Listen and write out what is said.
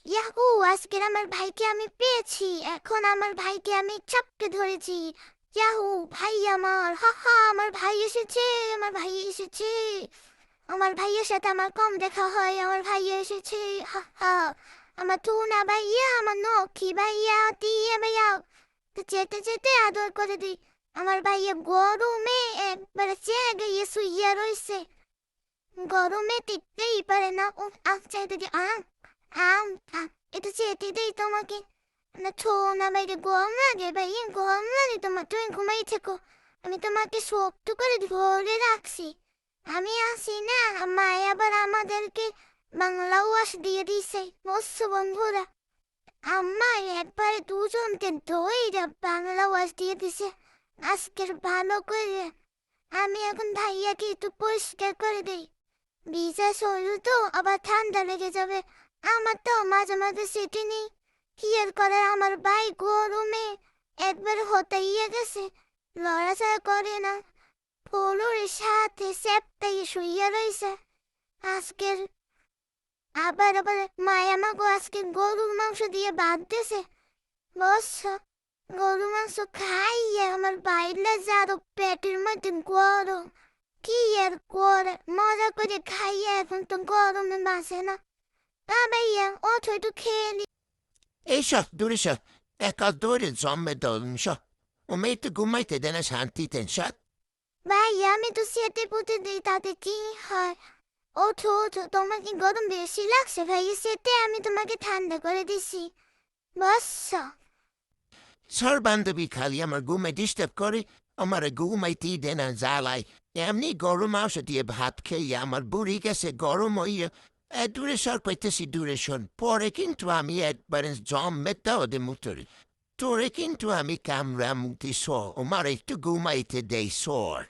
Yahoo! আজকের আমার ভাইকে আমি পেয়েছি। এখন আমার ভাইকে আমি চাপকে ধরেছি। ইয়াহু! ভাই আমার। হাহা! আমার ভাই এসেছে। আমার ভাই এসেছে। আমার ভাইয়ের সাথে আমার কম দেখা হয়। আমার ভাই এসেছে। হাহা! আমার টুনা ভাইয়া, আমার নক্ষী ভাইয়া, টিয়া ভাইয়া। তো যেতে যেতে আদর করে দিই। আমার ভাইয়া গরমে একবারে চেয়ে শুইয়া রইছে। গরমে টিকতেই পারে না। উফ! চাইতে দি আম আম আম এটা যেতে দেই তোমাকে। না ছো না বাইরে গরম লাগে ভাই, গরম লাগে তোমার, তুমি ঘুমাই থেকো। আমি তোমাকে শক্ত করে ধরে রাখছি। আমি আসি না, মায় আবার আমাদেরকে বাংলা ওয়াশ দিয়ে দিছে। বুঝছো বন্ধুরা? আম্মা একবারে দুজনকে ধইরা বাংলা ওয়াশ দিয়ে দিছে। আজকের ভালো করে আমি এখন ভাইয়াকে একটু পরিষ্কার করে দেই। ভিজা শরীর তো আবার ঠান্ডা লেগে যাবে। আমার তো মাঝে মাঝে সেটি নেই। কি আর করে, আমার ভাই গরমে একবার হতাইয়া গেছে। লড়াচড়া করে না। ফলুর সাথে সেপটাই শুইয়া রইছে। আজকের আবার মায় আমাকে আজকে গরুর মাংস দিয়ে ভাত দিছে। বস, গরু মাংস খাইয়ে আমার বাইরে যারো পেটের মধ্যে গরম। কি আর করে, মজা করে খাইয়ে এখন তো গরমে বাসে না। তা ভাইয়া ওঠো একটু খেয়ে নি। এইসব দূরে সব একা দৌড়ে জন্মে দৌড় ও মেয়েতে ঘুমাইতে দেনা শান্তিতে সব ভাইয়া আমি তো সেটে পুঁতে দিই, তাতে কি হয়? ওঠো ওঠো, তোমার কি গরম বেশি লাগছে ভাইয়া? সেটে আমি তোমাকে ঠান্ডা করে দিছি। বস। সর বান্ধবী খালি আমার ঘুমে ডিস্টার্ব করে, আমার ঘুমাইতে দেনা জ্বালায়। এমনি গরম মাংস দিয়ে ভাত খেয়ে আমার বুড়ি গেছে গরম হইয়া। দূরে সর পাইতেছি দূরে সর, পরে কিন্তু আমি একবারে জমে দাও দে মুতরে। তোরে কিন্তু আমি কামরা মুক্তি সর, আমার একটু ঘুমাইতে দেই সর।